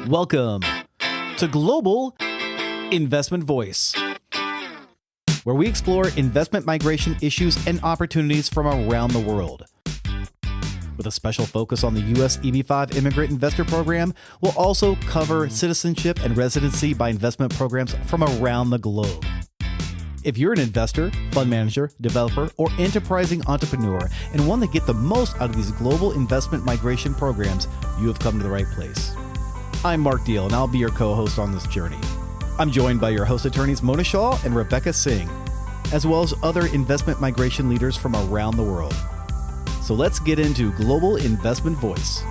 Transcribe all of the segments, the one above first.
Welcome to Global Investment Voice, where we explore investment migration issues and opportunities from around the world. With a special focus on the U.S. EB-5 Immigrant Investor Program, we'll also cover citizenship and residency by investment programs from around the globe. If you're an investor, fund manager, developer, or enterprising entrepreneur and want to get the most out of these global investment migration programs, you have come to the right place. I'm Mark Deal, and I'll be your co-host on this journey. I'm joined by your host attorneys Mona Shaw and Rebecca Singh, as well as other investment migration leaders from around the world. So let's get into Global Investment Voice.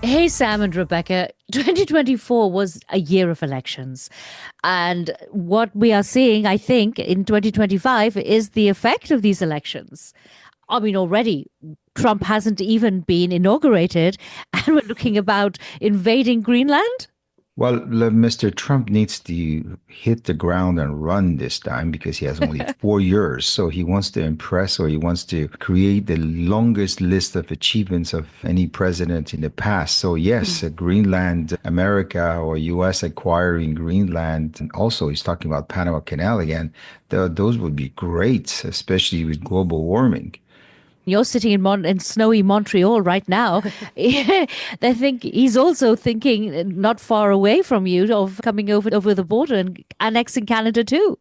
Hey, Sam and Rebecca, 2024 was a year of elections. And what we are seeing, I think, in 2025 is the effect of these elections. I mean, already Trump hasn't even been inaugurated, and we're looking about invading Greenland. Well, Mr. Trump needs to hit the ground and run this time because he has only 4 years. So he wants to impress, or he wants to create the longest list of achievements of any president in the past. So yes, Greenland, America or U.S. acquiring Greenland. And also he's talking about Panama Canal again. Those would be great, especially with global warming. You're sitting in snowy Montreal right now. I think he's also thinking not far away from you of coming over the border and annexing Canada too.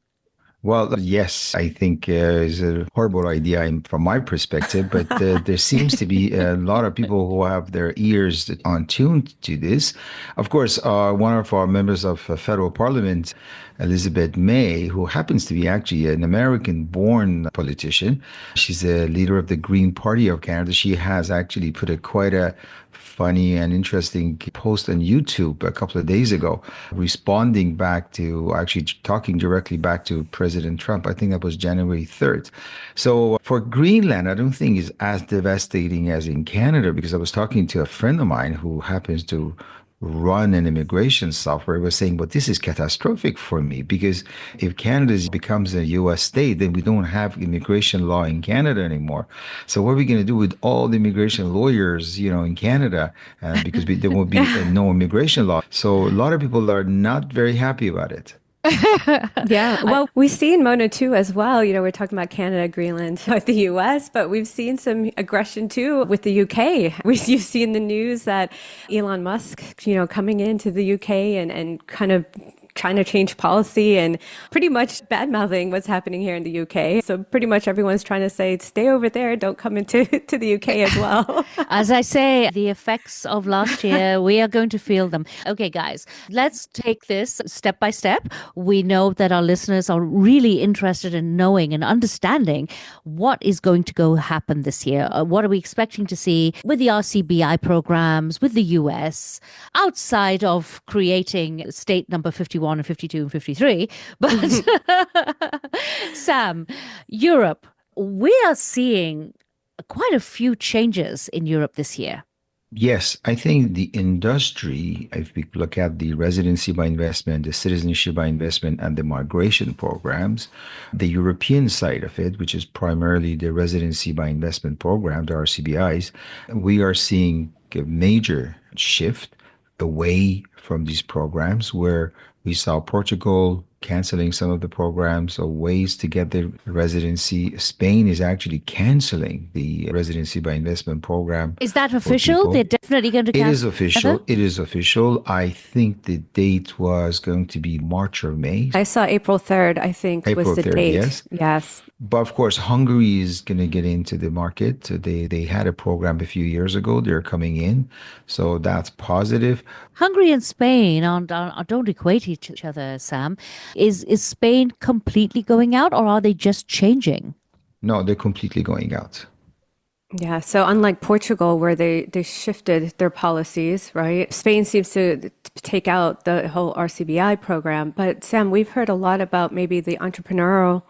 Well, yes, I think it's a horrible idea from my perspective, but there seems to be a lot of people who have their ears tuned to this. Of course, one of our members of federal parliament, Elizabeth May, who happens to be actually an American-born politician. She's a leader of the Green Party of Canada. She has actually put quite a funny and interesting post on YouTube a couple of days ago, responding back to, actually talking directly back to President Trump. I think that was January 3rd. So for Greenland, I don't think it's as devastating as in Canada, because I was talking to a friend of mine who happens to run an immigration software, was saying, but this is catastrophic for me, because if Canada becomes a U.S. state, then we don't have immigration law in Canada anymore. So what are we going to do with all the immigration lawyers, in Canada, because there won't be no immigration law. So a lot of people are not very happy about it. Yeah. Well, we've seen, Mona, too, as well. We're talking about Canada, Greenland, the U.S., but we've seen some aggression, too, with the U.K. You've seen the news that Elon Musk, coming into the U.K. and kind of trying to change policy and pretty much bad-mouthing what's happening here in the UK. So pretty much everyone's trying to say, stay over there, don't come into the UK as well. As I say, the effects of last year, we are going to feel them. Okay, guys, let's take this step by step. We know that our listeners are really interested in knowing and understanding what is going to happen this year. What are we expecting to see with the RCBI programs, with the US, outside of creating state number 51 and 52 and 53. But Sam, Europe, we are seeing quite a few changes in Europe this year. Yes, I think the industry, if we look at the residency by investment, the citizenship by investment, and the migration programs, the European side of it, which is primarily the residency by investment program, the RCBIs, we are seeing a major shift away from these programs, where we saw Portugal canceling some of the programs or ways to get the residency. Spain is actually canceling the residency by investment program. Is that official? They're definitely going to cancel? It is official. It is official. I think the date was going to be March or May. I saw April 3rd, I think, was the date. Yes. But of course, Hungary is going to get into the market. They had a program a few years ago. They're coming in. So that's positive. Hungary and Spain don't equate each other, Sam. Is Spain completely going out, or are they just changing? No, they're completely going out. Yeah. So unlike Portugal, where they shifted their policies, right? Spain seems to take out the whole RCBI program. But Sam, we've heard a lot about maybe the entrepreneurial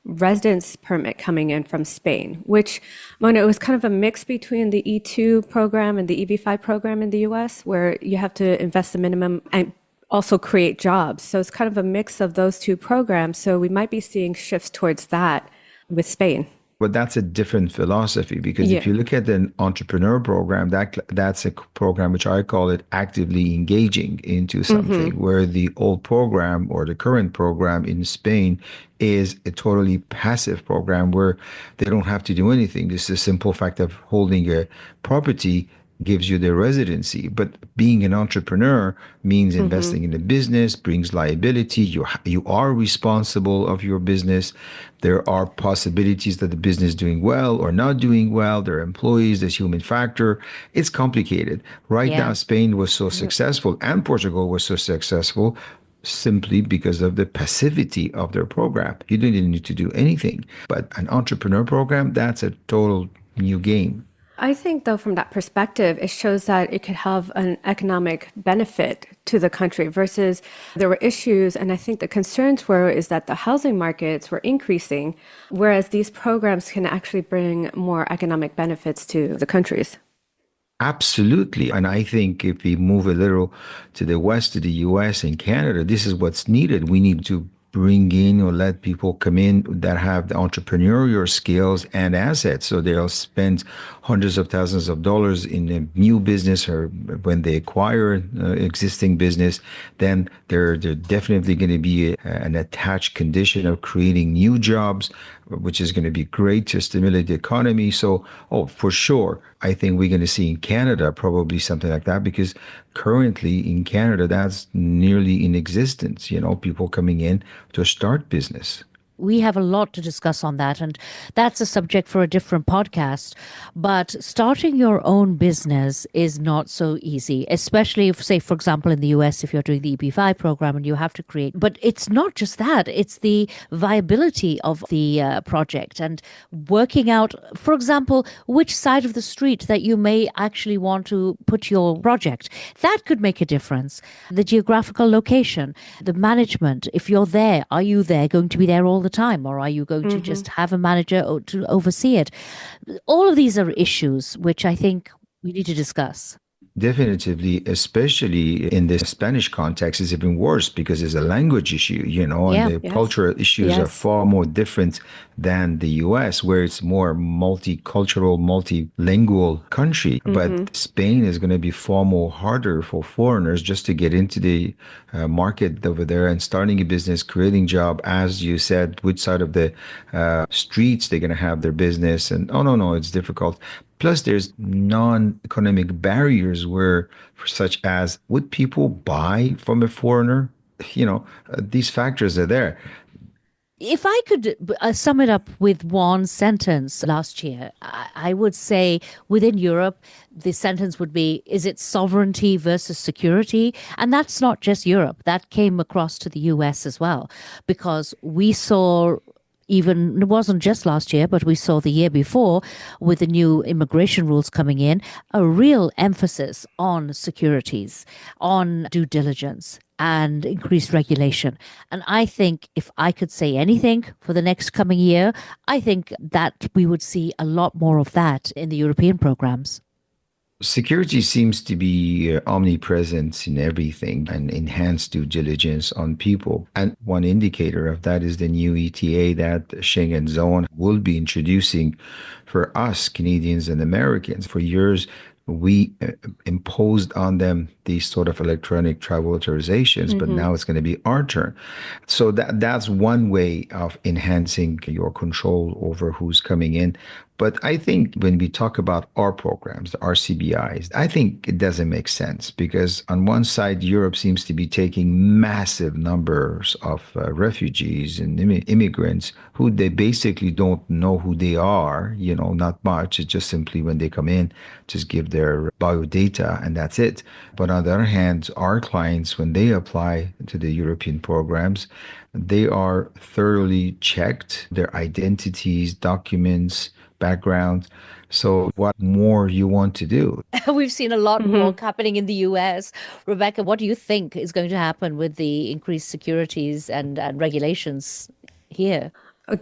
residence permit coming in from Spain, which, Mona, it was kind of a mix between the E2 program and the EB-5 program in the US, where you have to invest the minimum and also create jobs. So it's kind of a mix of those two programs. So we might be seeing shifts towards that with Spain. But that's a different philosophy because if Yeah. you look at an entrepreneur program, that's a program which I call it actively engaging into something, where the old program or the current program in Spain is a totally passive program where they don't have to do anything. Just the simple fact of holding a property gives you the residency. But being an entrepreneur means investing in the business, brings liability. You are responsible of your business. There are possibilities that the business is doing well or not doing well. There are employees, there's human factor. It's complicated. Right now, Yeah. Spain was so successful and Portugal was so successful simply because of the passivity of their program. You didn't need to do anything. But an entrepreneur program, that's a total new game. I think, though, from that perspective, it shows that it could have an economic benefit to the country versus there were issues. And I think the concerns were is that the housing markets were increasing, whereas these programs can actually bring more economic benefits to the countries. Absolutely. And I think if we move a little to the west, to the US and Canada, this is what's needed. We need to bring in or let people come in that have the entrepreneurial skills and assets. So they'll spend hundreds of thousands of dollars in a new business, or when they acquire existing business, then they're definitely going to be an attached condition of creating new jobs, which is going to be great to stimulate the economy. So, oh, for sure, I think we're going to see in Canada probably something like that, because currently in Canada, that's nearly in existence, people coming in to start business. We have a lot to discuss on that, and that's a subject for a different podcast. But starting your own business is not so easy, especially if, say, for example, in the US, if you're doing the EB-5 program and you have to create. But it's not just that, it's the viability of the project and working out, for example, which side of the street that you may actually want to put your project. That could make a difference. The geographical location, the management, if you're there, are you there going to be there all the time, or are you going to just have a manager to oversee it? All of these are issues which I think we need to discuss. Definitively, especially in the Spanish context, is even worse because it's a language issue, and Yeah. the Yes. cultural issues are Yes. far more different than the US, where it's more multicultural, multilingual country. But Spain is going to be far more harder for foreigners just to get into the market over there and starting a business, creating job. As you said, which side of the streets they're going to have their business, and oh no, it's difficult. Plus, there's non-economic barriers where, such as, would people buy from a foreigner? These factors are there. If I could sum it up with one sentence last year, I would say within Europe, the sentence would be, is it sovereignty versus security? And that's not just Europe. That came across to the US as well, because we saw, even it wasn't just last year, but we saw the year before with the new immigration rules coming in, a real emphasis on securities, on due diligence and increased regulation. And I think if I could say anything for the next coming year, I think that we would see a lot more of that in the European programs. Security seems to be omnipresent in everything, and enhanced due diligence on people. And one indicator of that is the new ETA that Schengen zone will be introducing for us, Canadians and Americans. For years, we imposed on them these sort of electronic travel authorizations, but now it's going to be our turn. So that's one way of enhancing your control over who's coming in. But I think when we talk about our programs, the RCBIs, I think it doesn't make sense because on one side, Europe seems to be taking massive numbers of refugees and immigrants who they basically don't know who they are, not much. It's just simply when they come in, just give their biodata and that's it. But on the other hand, our clients, when they apply to the European programs, they are thoroughly checked, their identities, documents, background. So what more you want to do? We've seen a lot more happening in the US. Rebecca, what do you think is going to happen with the increased securities and regulations here?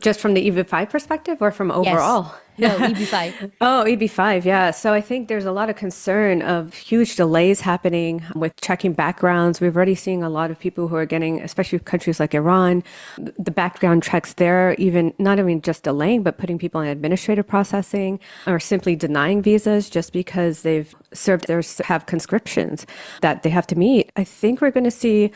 Just from the EB-5 perspective or from overall? Yes. No, EB-5. Oh, EB-5, yeah. So I think there's a lot of concern of huge delays happening with checking backgrounds. We've already seen a lot of people who are getting, especially countries like Iran, the background checks there, even not even just delaying, but putting people in administrative processing or simply denying visas just because they've served or have conscriptions that they have to meet. I think we're going to see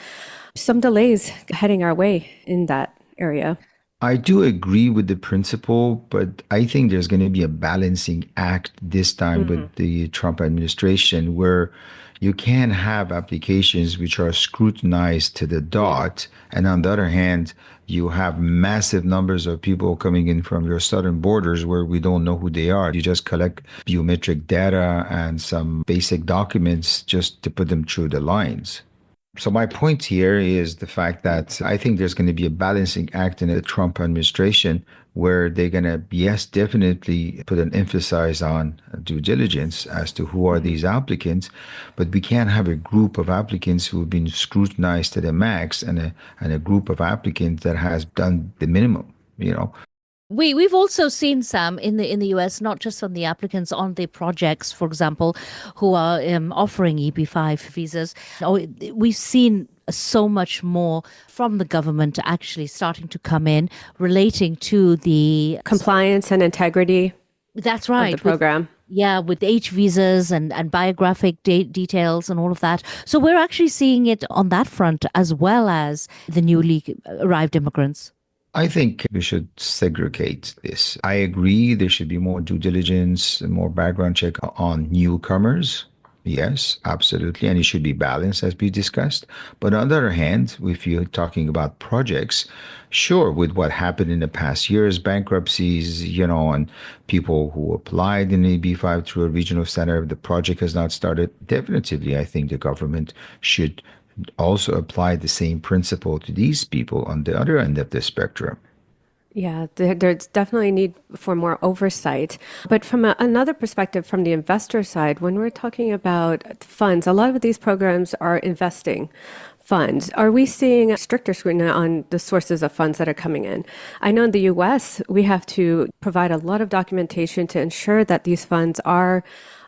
some delays heading our way in that area. I do agree with the principle, but I think there's going to be a balancing act this time with the Trump administration where you can have applications which are scrutinized to the dot. And on the other hand, you have massive numbers of people coming in from your southern borders where we don't know who they are. You just collect biometric data and some basic documents just to put them through the lines. So my point here is the fact that I think there's going to be a balancing act in the Trump administration where they're going to, yes, definitely put an emphasis on due diligence as to who are these applicants, but we can't have a group of applicants who have been scrutinized to the max and a group of applicants that has done the minimum, you know. We've also seen, Sam, in the US, not just on the applicants, on the projects, for example, who are offering EB-5 visas. We've seen so much more from the government actually starting to come in relating to the compliance and integrity. That's right. Of the program. With H visas and biographic details and all of that. So we're actually seeing it on that front as well as the newly arrived immigrants. I think we should segregate this. I agree there should be more due diligence and more background check on newcomers. Yes, absolutely. And it should be balanced as we discussed. But on the other hand, if you're talking about projects, sure, with what happened in the past years, bankruptcies, and people who applied in EB-5 through a regional center, the project has not started. Definitively, I think the government should also apply the same principle to these people on the other end of the spectrum. Yeah, there's definitely need for more oversight. But from another perspective, from the investor side, when we're talking about funds, a lot of these programs are investing funds. Are we seeing stricter scrutiny on the sources of funds that are coming in? I know in the US, we have to provide a lot of documentation to ensure that these funds are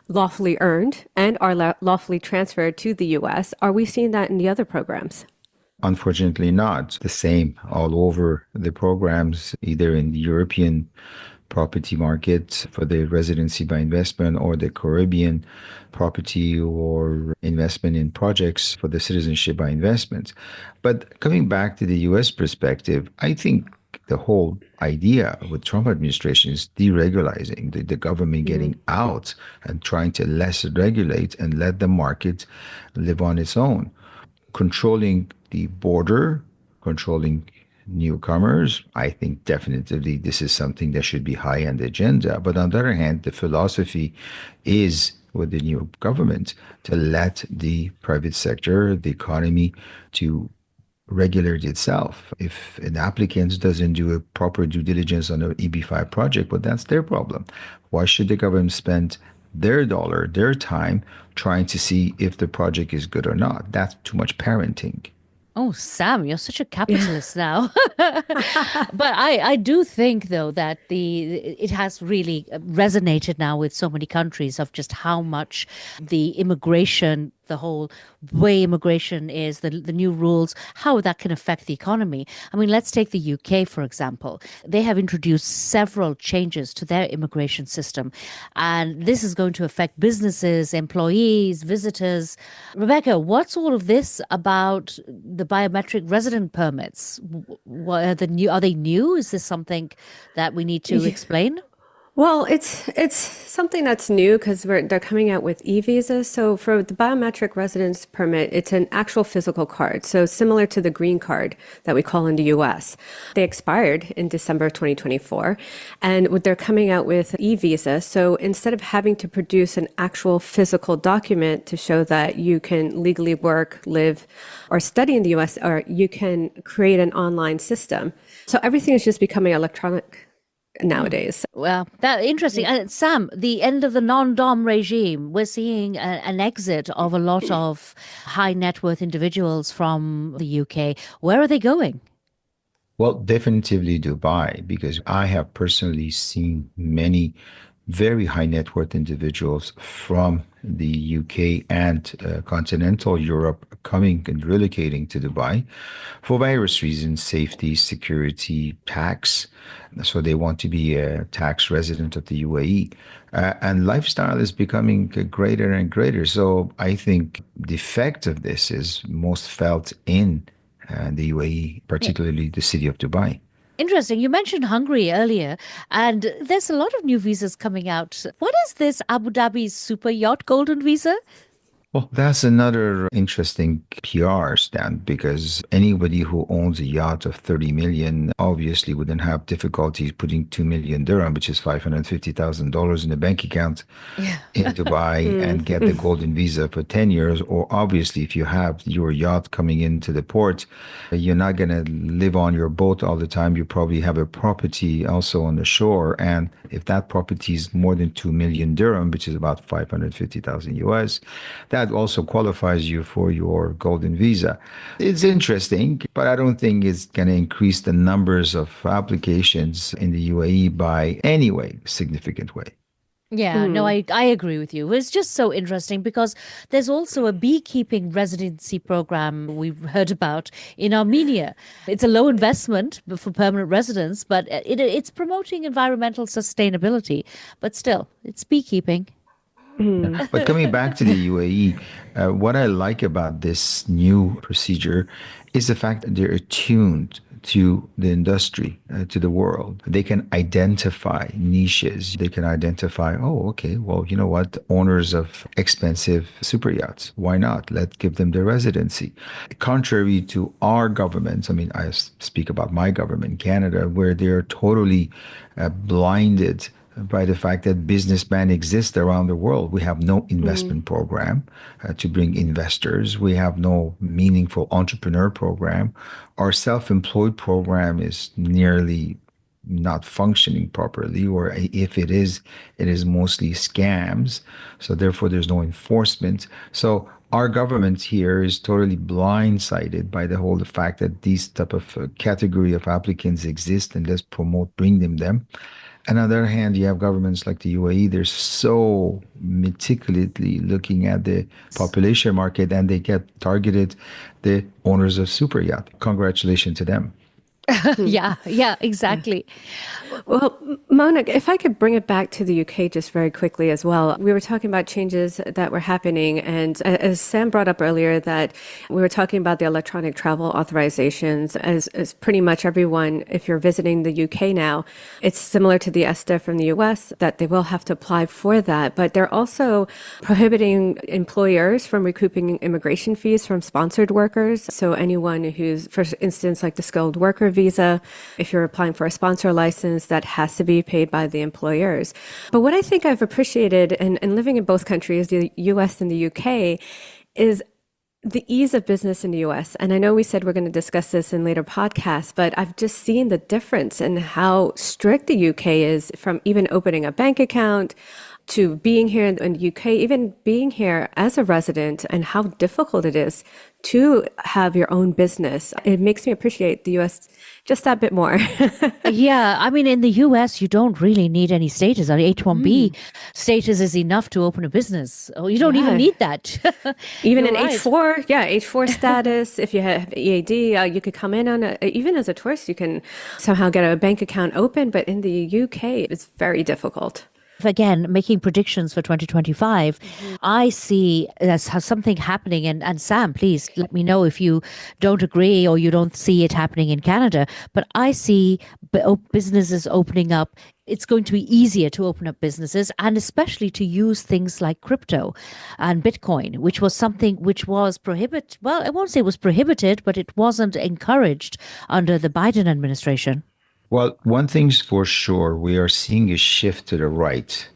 lawfully earned and are lawfully transferred to the U.S. Are we seeing that in the other programs? Unfortunately not. The same all over the programs, either in the European property market for the residency by investment or the Caribbean property or investment in projects for the citizenship by investment. But coming back to the U.S. perspective, I think the whole idea with Trump administration is deregulating, the government getting out and trying to less regulate and let the market live on its own. Controlling the border, controlling newcomers, I think definitively this is something that should be high on the agenda. But on the other hand, the philosophy is with the new government to let the private sector, the economy, to regulate itself. If an applicant doesn't do a proper due diligence on an EB-5 project, well, that's their problem. Why should the government spend their dollar, their time, trying to see if the project is good or not? That's too much parenting. Oh, Sam, you're such a capitalist now. But I do think, though, that it has really resonated now with so many countries of just how much the immigration, the whole way immigration is, the new rules, how that can affect the economy. I mean, let's take the UK, for example. They have introduced several changes to their immigration system, and this is going to affect businesses, employees, visitors. Rebecca, what's all of this about the biometric resident permits? Are they new? Is this something that we need to explain? Well, it's something that's new because they're coming out with e-visas. So for the biometric residence permit, it's an actual physical card. So similar to the green card that we call in the US. They expired in December of 2024. And they're coming out with e-visa. So instead of having to produce an actual physical document to show that you can legally work, live, or study in the US, or you can create an online system. So everything is just becoming electronic nowadays. Well, that's interesting. And Sam, the end of the non-dom regime, we're seeing an exit of a lot of high net worth individuals from the UK. Where are they going? Well, definitively Dubai, because I have personally seen many very high net worth individuals from the UK and continental Europe coming and relocating to Dubai for various reasons: safety, security, tax. So they want to be a tax resident of the UAE. And lifestyle is becoming greater and greater. So I think the effect of this is most felt in the UAE, Yeah. particularly the city of Dubai. Interesting. You mentioned Hungary earlier, and there's a lot of new visas coming out. What is this Abu Dhabi super yacht golden visa? Well, that's another interesting PR stand because anybody who owns a yacht of 30 million obviously wouldn't have difficulties putting 2 million dirham, which is $550,000 in a bank account Yeah. in Dubai and get the golden visa for 10 years. Or obviously, if you have your yacht coming into the port, you're not going to live on your boat all the time. You probably have a property also on the shore. And if that property is more than 2 million dirham, which is about 550,000 US, that also qualifies you for your golden visa. It's interesting, but I don't think it's going to increase the numbers of applications in the UAE by any way, significant way. Yeah, no, I agree with you. It's just so interesting because there's also a beekeeping residency program we've heard about in Armenia. It's a low investment for permanent residents, but it's promoting environmental sustainability. But still, it's beekeeping. But coming back to the UAE, what I like about this new procedure is the fact that they're attuned to the industry, to the world. They can identify niches. They can identify, oh, okay, well, you know what? Owners of expensive super yachts, why not? Let's give them their residency. Contrary to our governments, I mean, I speak about my government, Canada, where they're totally blinded by the fact that businessmen exist around the world. We have no investment program to bring investors. We have no meaningful entrepreneur program. Our self-employed program is nearly not functioning properly, or if it is mostly scams. So therefore, there's no enforcement. So our government here is totally blindsided by the fact that these type of category of applicants exist, and let's bring them. And on the other hand, you have governments like the UAE, they're so meticulously looking at the population market and they get targeted the owners of super yacht. Congratulations to them. Yeah, exactly. Well, Mona, if I could bring it back to the UK just very quickly as well. We were talking about changes that were happening. And as Sam brought up earlier, that we were talking about the electronic travel authorizations as pretty much everyone, if you're visiting the UK now, it's similar to the ESTA from the US, that they will have to apply for that. But they're also prohibiting employers from recouping immigration fees from sponsored workers. So anyone who's, for instance, like the skilled worker visa, if you're applying for a sponsor license, that has to be paid by the employers. But what I think I've appreciated in living in both countries, the US and the UK, is the ease of business in the US. And I know we said we're going to discuss this in later podcasts, but I've just seen the difference in how strict the UK is, from even opening a bank account to being here in the UK, even being here as a resident, and how difficult it is to have your own business. It makes me appreciate the US just that bit more. Yeah, I mean, in the US, you don't really need any status. An H-1B status is enough to open a business. Oh, you don't even need that. Even You're an right. H4, H4 status. If you have EAD, you could come in on even as a tourist, you can somehow get a bank account open. But in the UK, it's very difficult. Again, making predictions for 2025, I see something happening. And Sam, please let me know if you don't agree or you don't see it happening in Canada. But I see businesses opening up. It's going to be easier to open up businesses, and especially to use things like crypto and Bitcoin, which was something which was prohibited. Well, I won't say it was prohibited, but it wasn't encouraged under the Biden administration. Well, one thing's for sure, we are seeing a shift to the right.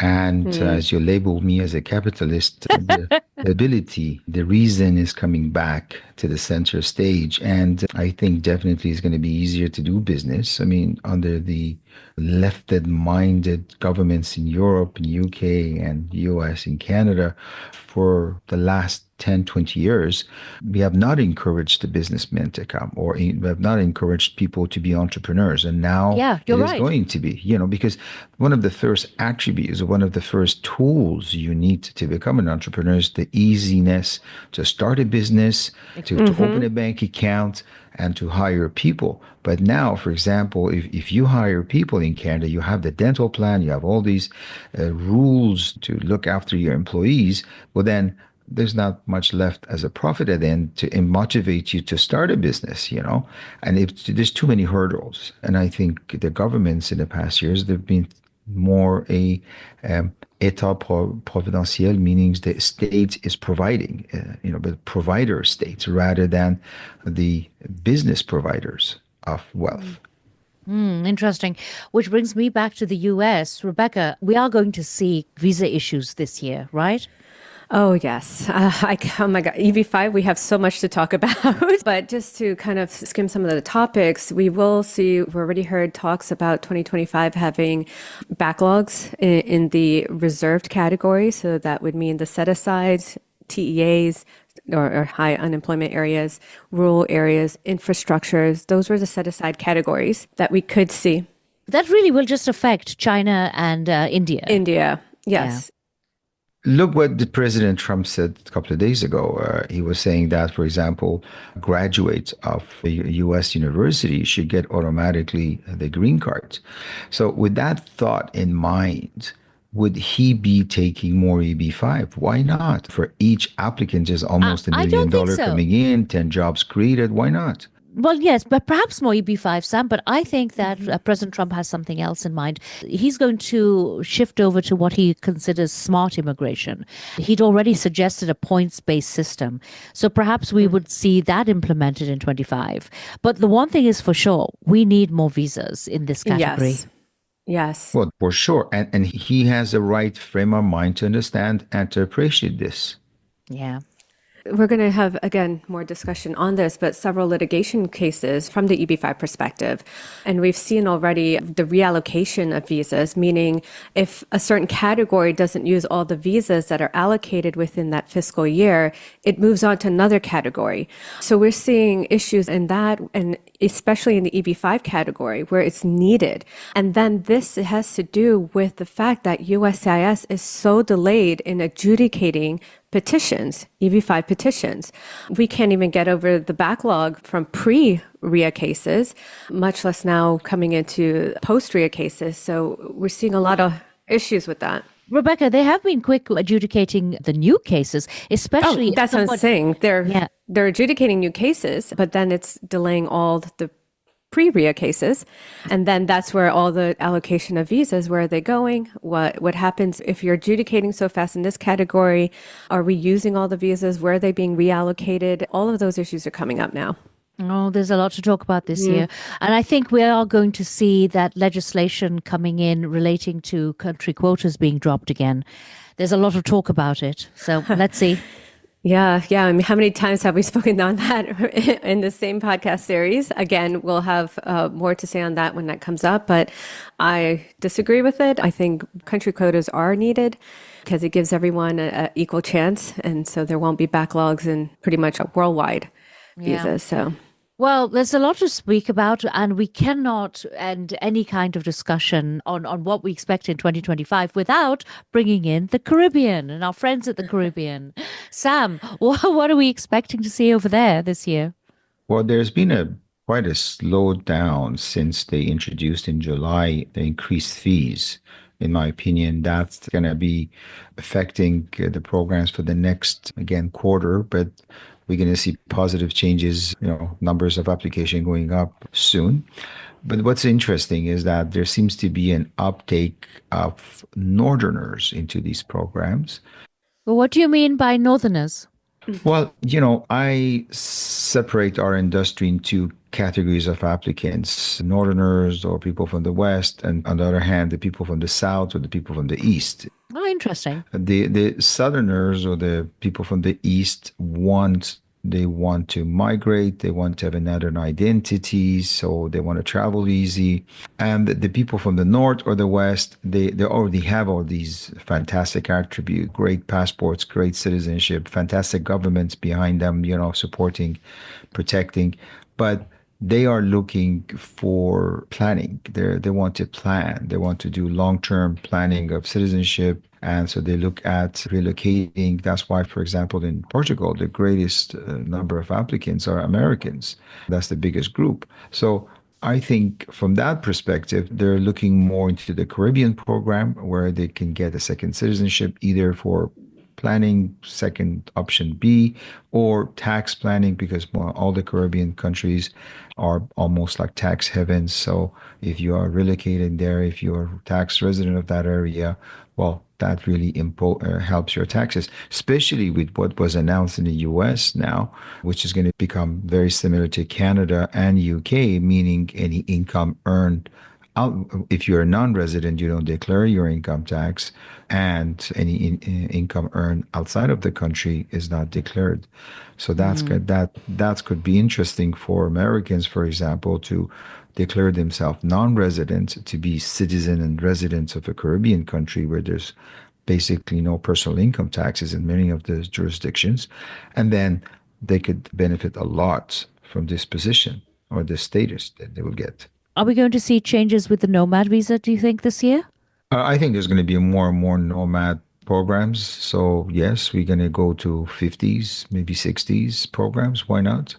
And as you label me as a capitalist, the ability, the reason is coming back to the center stage. And I think definitely it's going to be easier to do business. I mean, under the left-minded governments in Europe, in UK, and US, and Canada, for the last 10, 20 years, we have not encouraged the businessmen to come, or we have not encouraged people to be entrepreneurs. And now Yeah, it you're is right. going to be, because one of the first attributes, one of the first tools you need to become an entrepreneur is the easiness to start a business, to open a bank account, and to hire people. But now, for example, if you hire people in Canada, you have the dental plan, you have all these rules to look after your employees. Well, then there's not much left as a profit at the end to motivate you to start a business, And if there's too many hurdles, and I think the governments in the past years, they've been more a état providentiel, meaning the state is providing, but provider states rather than the business providers of wealth. Interesting. Which brings me back to the US. Rebecca, we are going to see visa issues this year, right? Oh, yes. Oh my God. EB-5, we have so much to talk about. But just to kind of skim some of the topics, we will see, we've already heard talks about 2025 having backlogs in the reserved category. So that would mean the set-asides, TEAs, or high unemployment areas, rural areas, infrastructures. Those were the set-aside categories that we could see. That really will just affect China and India. India, yes. Look what the President Trump said a couple of days ago. He was saying that, for example, graduates of a U.S. university should get automatically the green cards. So with that thought in mind, would he be taking more EB-5? Why not? For each applicant, there's almost $1 million coming in, 10 jobs created. Why not? Well, yes, but perhaps more EB-5, Sam. But I think that President Trump has something else in mind. He's going to shift over to what he considers smart immigration. He'd already suggested a points-based system. So perhaps we would see that implemented in 25. But the one thing is for sure, we need more visas in this category. Yes. Well, for sure. And he has the right frame of mind to understand and to appreciate this. Yeah. We're going to have, again, more discussion on this, but several litigation cases from the EB-5 perspective. And we've seen already the reallocation of visas, meaning if a certain category doesn't use all the visas that are allocated within that fiscal year, it moves on to another category. So we're seeing issues in that, and especially in the EB-5 category where it's needed. And then this has to do with the fact that USCIS is so delayed in adjudicating petitions, EB-5 petitions. We can't even get over the backlog from pre-RIA cases, much less now coming into post-RIA cases. So we're seeing a lot of issues with that. Rebecca, they have been quick adjudicating the new cases, especially. Oh, that's what I'm saying. They're adjudicating new cases, but then it's delaying all the pre-RIA cases. And then that's where all the allocation of visas, where are they going? What happens if you're adjudicating so fast in this category? Are we using all the visas? Where are they being reallocated? All of those issues are coming up now. Oh, there's a lot to talk about this year. And I think we are going to see that legislation coming in relating to country quotas being dropped again. There's a lot of talk about it. So let's see. Yeah. I mean, how many times have we spoken on that in the same podcast series? Again, we'll have more to say on that when that comes up, but I disagree with it. I think country quotas are needed because it gives everyone an equal chance. And so there won't be backlogs in pretty much worldwide visas. So. Well, there's a lot to speak about, and we cannot end any kind of discussion on what we expect in 2025 without bringing in the Caribbean and our friends at the Caribbean. Sam, what are we expecting to see over there this year? Well, there's been quite a slowdown since they introduced in July the increased fees. In my opinion, that's going to be affecting the programs for the next, again, quarter, but we're going to see positive changes, numbers of application going up soon. But what's interesting is that there seems to be an uptake of Northerners into these programs. Well, what do you mean by Northerners? Well, I separate our industry into categories of applicants, Northerners or people from the West, and on the other hand, the people from the South or the people from the East. Oh, interesting. The Southerners or the people from the East want They want to migrate. They want to have another identity. So they want to travel easy. And the people from the north or the west, they already have all these fantastic attributes, great passports, great citizenship, fantastic governments behind them, supporting, protecting. But they are looking for planning. They want to plan. They want to do long-term planning of citizenship. And so they look at relocating. That's why, for example, in Portugal, the greatest number of applicants are Americans. That's the biggest group. So I think from that perspective, they're looking more into the Caribbean program where they can get a second citizenship, either for planning, second option B, or tax planning, because all the Caribbean countries are almost like tax havens. So if you are relocated there, if you're a tax resident of that area, well, that really helps your taxes, especially with what was announced in the US now, which is going to become very similar to Canada and UK, meaning any income earned out, if you're a non-resident, you don't declare your income tax, and any income earned outside of the country is not declared. So that's good. That could be interesting for Americans, for example, to declare themselves non-resident to be citizen and residents of a Caribbean country where there's basically no personal income taxes in many of the jurisdictions, and then they could benefit a lot from this position or the status that they will get. Are we going to see changes with the nomad visa, do you think, this year? I think there's going to be more and more nomad programs. So yes, we're going to go to 50s, maybe 60s programs. Why not?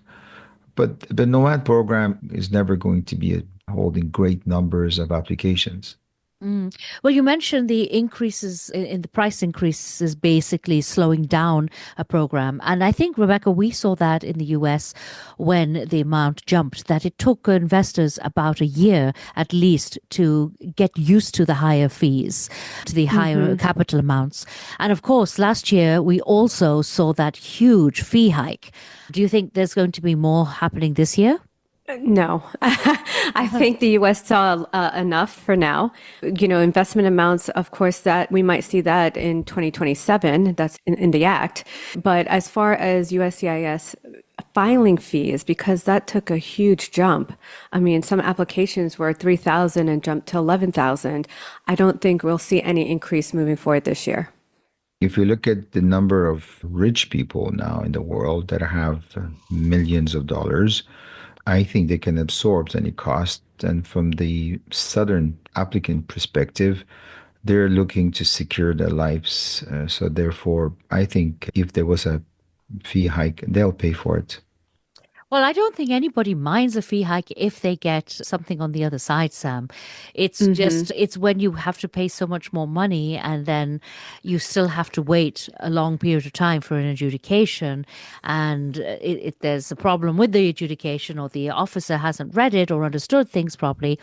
But the nomad program is never going to be holding great numbers of applications. Well, you mentioned the increases in the price increases basically slowing down a program. And I think, Rebecca, we saw that in the US when the amount jumped, that it took investors about a year at least to get used to the higher fees, to the higher capital amounts. And of course, last year, we also saw that huge fee hike. Do you think there's going to be more happening this year? No, I think the U.S. saw enough for now. Investment amounts, of course, that we might see that in 2027. That's in the act. But as far as USCIS filing fees, because that took a huge jump. I mean, some applications were 3,000 and jumped to 11,000. I don't think we'll see any increase moving forward this year. If you look at the number of rich people now in the world that have millions of dollars, I think they can absorb any cost. And from the Southern applicant perspective, they're looking to secure their lives. So therefore, I think if there was a fee hike, they'll pay for it. Well, I don't think anybody minds a fee hike if they get something on the other side, Sam. It's just, it's when you have to pay so much more money and then you still have to wait a long period of time for an adjudication. And there's a problem with the adjudication, or the officer hasn't read it or understood things properly.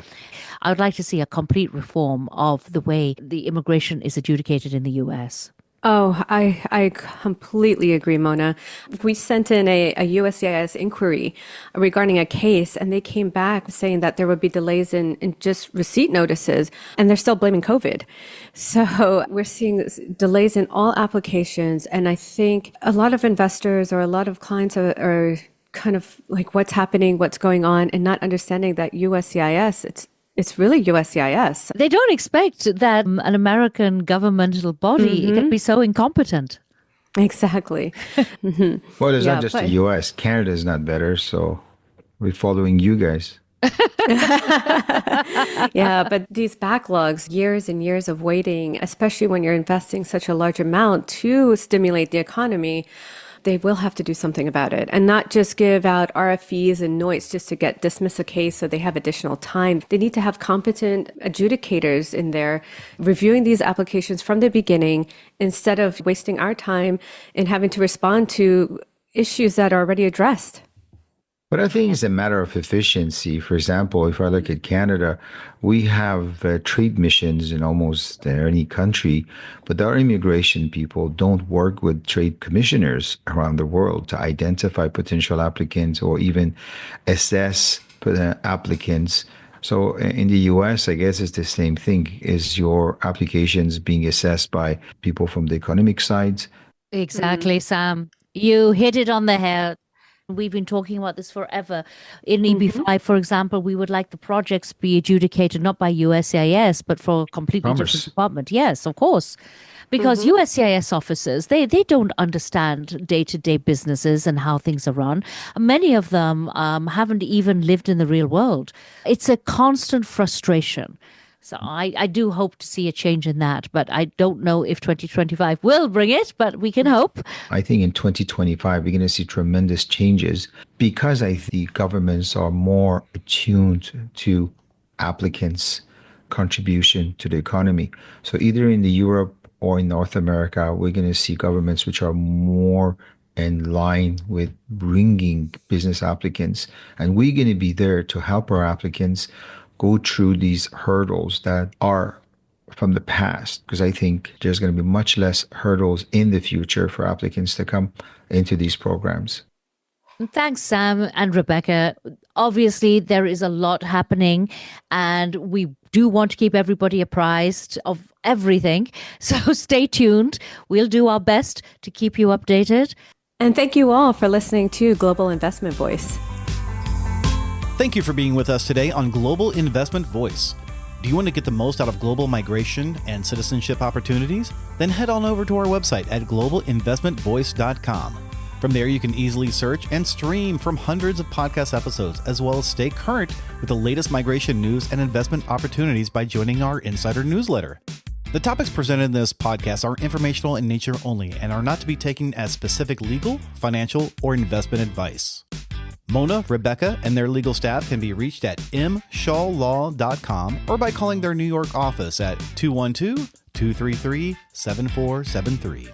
I would like to see a complete reform of the way the immigration is adjudicated in the US. Oh, I completely agree, Mona. We sent in a USCIS inquiry regarding a case, and they came back saying that there would be delays in just receipt notices, and they're still blaming COVID. So we're seeing delays in all applications, and I think a lot of investors or a lot of clients are kind of like, what's happening, what's going on, and not understanding that USCIS, it's really USCIS. They don't expect that an American governmental body can be so incompetent. Exactly. Well, it's not just the US. Canada is not better, so we're following you guys. Yeah, but these backlogs, years and years of waiting, especially when you're investing such a large amount to stimulate the economy, they will have to do something about it, and not just give out RFEs and notes just to dismiss a case so they have additional time. They need to have competent adjudicators in there reviewing these applications from the beginning, instead of wasting our time and having to respond to issues that are already addressed. But I think it's a matter of efficiency. For example, if I look at Canada, we have trade missions in almost any country, but our immigration people don't work with trade commissioners around the world to identify potential applicants or even assess applicants. So in the US, I guess it's the same thing. Is your applications being assessed by people from the economic side? Exactly, Sam. You hit it on the head. We've been talking about this forever. In EB-5, for example, we would like the projects be adjudicated not by USCIS, but for a completely different Commerce. department. Yes, of course. Because USCIS officers, they don't understand day-to-day businesses and how things are run. Many of them haven't even lived in the real world. It's a constant frustration. So I do hope to see a change in that, but I don't know if 2025 will bring it, but we can hope. I think in 2025, we're going to see tremendous changes because I think governments are more attuned to applicants' contribution to the economy. So either in the Europe or in North America, we're going to see governments which are more in line with bringing business applicants. And we're going to be there to help our applicants go through these hurdles that are from the past, because I think there's going to be much less hurdles in the future for applicants to come into these programs. Thanks, Sam and Rebecca. Obviously, there is a lot happening, and we do want to keep everybody apprised of everything. So stay tuned. We'll do our best to keep you updated. And thank you all for listening to Global Investment Voice. Thank you for being with us today on Global Investment Voice. Do you want to get the most out of global migration and citizenship opportunities? Then head on over to our website at globalinvestmentvoice.com. From there, you can easily search and stream from hundreds of podcast episodes, as well as stay current with the latest migration news and investment opportunities by joining our insider newsletter. The topics presented in this podcast are informational in nature only and are not to be taken as specific legal, financial, or investment advice. Mona, Rebecca, and their legal staff can be reached at mshawlaw.com or by calling their New York office at 212-233-7473.